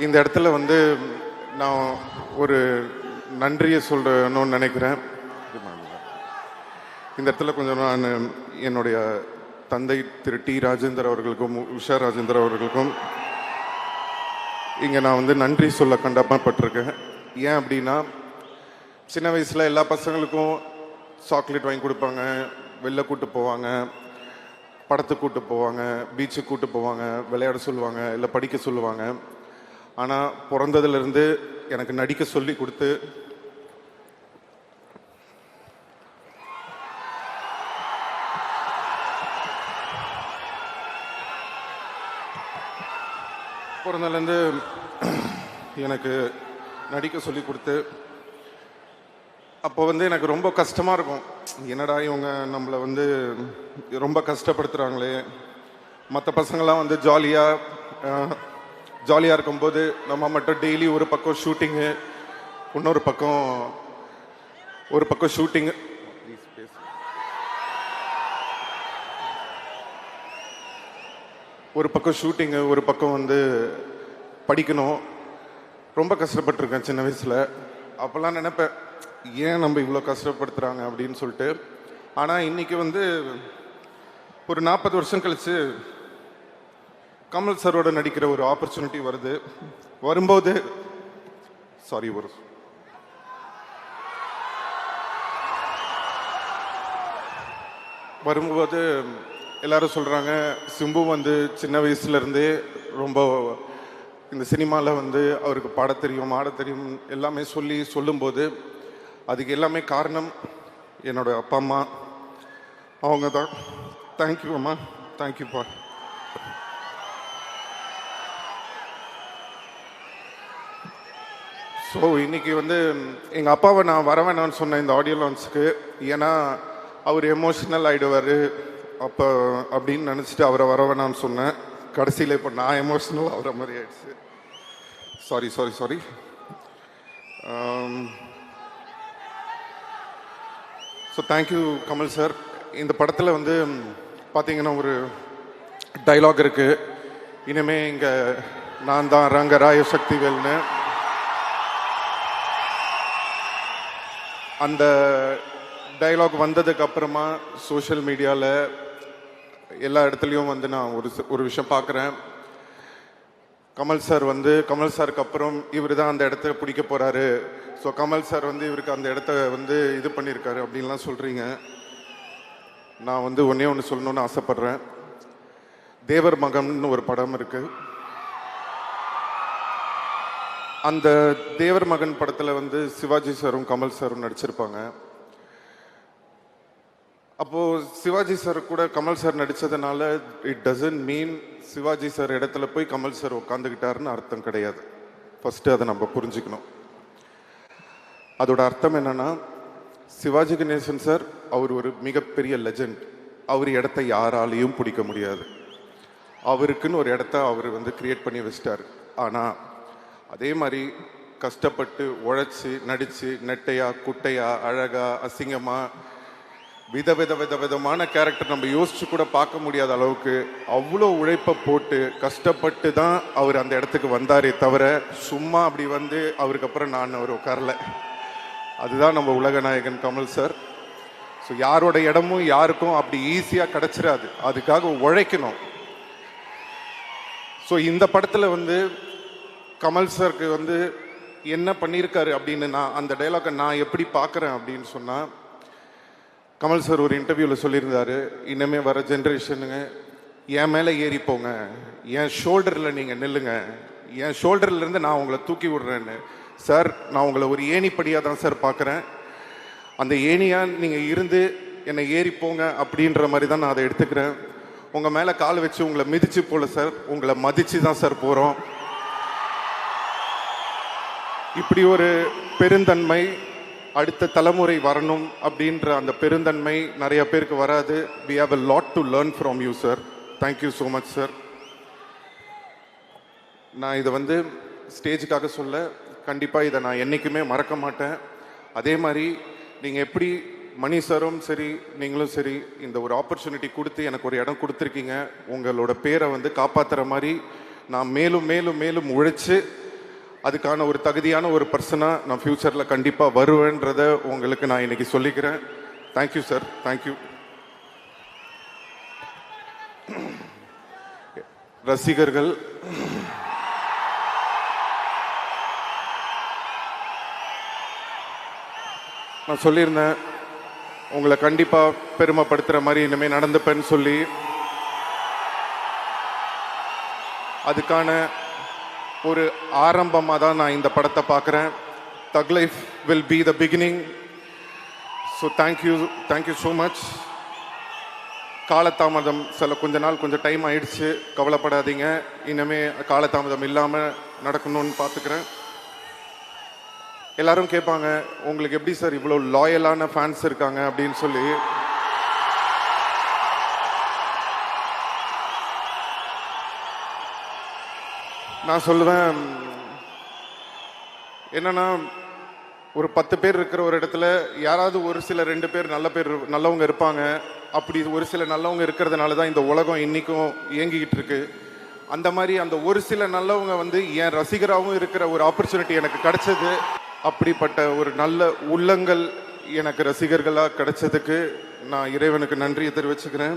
இந்த இடத்துல வந்து நான் ஒரு நன்றியை சொல்லணும்னு நினைக்கிறேன். இந்த இடத்துல கொஞ்சம் நான் என்னுடைய தந்தை திரு டி ராஜேந்தர் அவர்களுக்கும் உஷா ராஜேந்தர் அவர்களுக்கும் இங்கே நான் வந்து நன்றி சொல்ல கடமைப்பட்டிருக்கேன். ஏன் அப்படின்னா, சின்ன வயசில் எல்லா பசங்களுக்கும் சாக்லேட் வாங்கி கொடுப்பாங்க, வெளில கூட்டு போவாங்க, படத்துக்கு கூட்டு போவாங்க, பீச்சுக்கு கூட்டு போவாங்க, விளையாட சொல்லுவாங்க, இல்லை படிக்க சொல்லுவாங்க. ஆனால் பிறந்ததுலேருந்து எனக்கு நடிக்க சொல்லி கொடுத்து பிறந்ததுலேருந்து எனக்கு நடிக்க சொல்லி கொடுத்து அப்போ வந்து எனக்கு ரொம்ப கஷ்டமாக இருக்கும். என்னடா இவங்க நம்மளை வந்து ரொம்ப கஷ்டப்படுத்துகிறாங்களே. மற்ற பசங்கள்லாம் வந்து ஜாலியாக இருக்கும்போது நம்ம மட்டும் டெய்லி ஒரு பக்கம் ஷூட்டிங்கு, இன்னொரு பக்கம் ஷூட்டிங்கு, ஒரு பக்கம் வந்து படிக்கணும். ரொம்ப கஷ்டப்பட்டுருக்கேன் சின்ன வயசில். அப்போல்லாம் நினைப்பேன், ஏன் நம்ம இவ்வளோ கஷ்டப்படுத்துகிறாங்க அப்படின்னு சொல்லிட்டு. ஆனால் இன்றைக்கி வந்து ஒரு 40 வருஷம் கழித்து கமல் சரோட நடிக்கிற ஒரு ஆப்பர்ச்சுனிட்டி வரும்போது எல்லாரும் சொல்கிறாங்க, சிம்பு வந்து சின்ன வயசுலேருந்தே ரொம்ப இந்த சினிமாவில் வந்து அவருக்கு பாட தெரியும், ஆட தெரியும் எல்லாமே சொல்லும்போது அதுக்கு எல்லாமே காரணம் என்னோட அப்பா அம்மா. அவங்க தான். தேங்க்யூ அம்மா, தேங்க்யூப்பா. ஸோ இன்றைக்கி வந்து எங்கள் அப்பாவை நான் வர வேணான்னு சொன்னேன் இந்த ஆடியோ லான்ச்சுக்கு. ஏன்னா அவர் எமோஷ்னல் ஆகிடுவார் அப்போ அப்படின்னு நினச்சிட்டு அவரை வர வேணான்னு சொன்னேன். கடைசியில் இப்போ நான் எமோஷ்னல் ஆகிற மாதிரி ஆயிடுச்சு. Sorry. So thank you Kamal sir. இந்த படத்தில் வந்து பார்த்தீங்கன்னா ஒரு டைலாக் இருக்குது, இனிமே இங்கே நான் தான் ரங்கராய சக்திவேல்னு. அந்த டைலாக் வந்ததுக்கு அப்புறமா சோஷியல் மீடியாவில் எல்லா இடத்துலையும் வந்து நான் ஒரு விஷயம் பார்க்குறேன். கமல் சாருக்கு அப்புறம் இவர் தான் அந்த இடத்த பிடிக்க போகிறாரு. ஸோ கமல் சார் வந்து இவருக்கு அந்த இடத்த வந்து இது பண்ணியிருக்காரு அப்படின்லாம் சொல்கிறீங்க. நான் வந்து ஒன்று சொல்லணும்னு ஆசைப்பட்றேன். தேவர் மகன்னு ஒரு படம் இருக்குது. அந்த தேவர் மகன் படத்தில் வந்து சிவாஜி சாரும் கமல் சாரும் நடிச்சிருப்பாங்க. அப்போது சிவாஜி சார் கூட கமல் சார் நடித்ததுனால it doesn't mean Sivaji sir இடத்துல போய் கமல் சார் உட்காந்துக்கிட்டாருன்னு அர்த்தம் கிடையாது. ஃபஸ்ட்டு அதை நம்ம புரிஞ்சுக்கணும். அதோட அர்த்தம் என்னென்னா, சிவாஜி கணேசன் சார் அவர் ஒரு மிகப்பெரிய லெஜண்ட். அவர் இடத்த யாராலையும் பிடிக்க முடியாது. அவருக்குன்னு ஒரு இடத்த அவர் வந்து கிரியேட் பண்ணி வச்சிட்டார். ஆனால் அதே மாதிரி கஷ்டப்பட்டு உழைச்சி நடித்து நெட்டையா குட்டையா அழகா அசிங்கமாக விதமான கேரக்டர் நம்ம யோசிச்சு கூட பார்க்க முடியாத அளவுக்கு அவ்வளோ உழைப்பை போட்டு கஷ்டப்பட்டு தான் அவர் அந்த இடத்துக்கு வந்தாரே தவிர சும்மா அப்படி வந்து அவருக்கு அப்புறம் நான் அவர் உட்காரல. அதுதான் நம்ம உலக நாயகன் கமல் சார். ஸோ யாரோட இடமும் யாருக்கும் அப்படி ஈஸியாக கிடச்சிடாது, அதுக்காக உழைக்கணும். ஸோ இந்த படத்தில் வந்து கமல் சாருக்கு வந்து என்ன பண்ணியிருக்காரு அப்படின்னு நான் அந்த டைலாக்கை நான் எப்படி பார்க்குறேன் அப்படின்னு சொன்னால், கமல் சார் ஒரு இன்டர்வியூவில் சொல்லியிருந்தாரு, இனிமே வர ஜென்ரேஷனுங்க என் மேலே ஏறிப்போங்க, என் ஷோல்டரில் நீங்கள் நில்லுங்க, என் ஷோல்டர்லேருந்து நான் உங்களை தூக்கி விடுறேன்னு. சார், நான் உங்களை ஒரு ஏணிப்படியாக தான் சார் பார்க்குறேன். அந்த ஏணியாக நீங்கள் இருந்து என்னை ஏறிப்போங்க அப்படின்ற மாதிரி தான் நான் அதை எடுத்துக்கிறேன். உங்கள் மேலே கால் வச்சு உங்களை மிதிச்சு போல சார், உங்களை மதித்து தான் சார் போகிறோம். இப்படி ஒரு பெருந்தன்மை அடுத்த தலைமுறை வரணும் அப்படின்ற அந்த பெருந்தன்மை நிறைய பேருக்கு வராது. we have a lot to learn from you sir. thank you so much sir. நான் இதை வந்து ஸ்டேஜுக்காக சொல்ல, கண்டிப்பாக இதை நான் என்றைக்குமே மறக்க மாட்டேன். அதே மாதிரி நீங்கள் எப்படி மணி சாரும் சரி நீங்களும் சரி இந்த ஒரு ஆப்பர்ச்சுனிட்டி கொடுத்து எனக்கு ஒரு இடம் கொடுத்துருக்கீங்க. உங்களோட பேரை வந்து காப்பாற்றுற மாதிரி நான் மேலும் மேலும் மேலும் உழைச்சு அதுக்கான ஒரு தகுதியான ஒரு பர்சனாக நான் ஃப்யூச்சரில் கண்டிப்பாக வருவேன்றதை உங்களுக்கு நான் இன்னைக்கு சொல்லிக்கிறேன். Thank you sir, thank you. ரசிகர்கள், நான் சொல்லியிருந்தேன் உங்களை கண்டிப்பாக பெருமைப்படுத்துகிற மாதிரி இனிமேல் நடந்துப்பேன்னு சொல்லி. அதுக்கான ஒரு ஆரம்பமாக தான் நான் இந்த படத்தை பார்க்குறேன். தக் life will be the beginning. So thank you so much. காலதாமதம் கொஞ்ச நாள் கொஞ்சம் டைம் ஆயிடுச்சு, கவலைப்படாதீங்க. இனிமே காலதாமதம் இல்லாமல் நடக்கணும்னு பார்த்துக்கிறேன். எல்லாரும் கேட்பாங்க, உங்களுக்கு எப்படி சார் இவ்வளோ லாயலான ஃபேன்ஸ் இருக்காங்க அப்படின்னு சொல்லி. நான் சொல்லுவேன், என்னன்னா ஒரு 10 பேர் இருக்கிற ஒரு இடத்துல யாராவது ஒரு சில 2 பேர் நல்லவங்க இருப்பாங்க. அப்படி ஒரு சில நல்லவங்க இருக்கிறதுனால தான் இந்த உலகம் இன்னைக்கும் இயங்கிக்கிட்டு இருக்கு. அந்த மாதிரி அந்த ஒரு சில நல்லவங்க என் ரசிகராகவும் இருக்கிற ஒரு ஆப்பர்ச்சுனிட்டி எனக்கு கிடைச்சது. அப்படிப்பட்ட ஒரு நல்ல உள்ளங்கள் எனக்கு ரசிகர்களாக கிடைச்சதுக்கு நான் இறைவனுக்கு நன்றியை தெரிவிச்சுக்கிறேன்.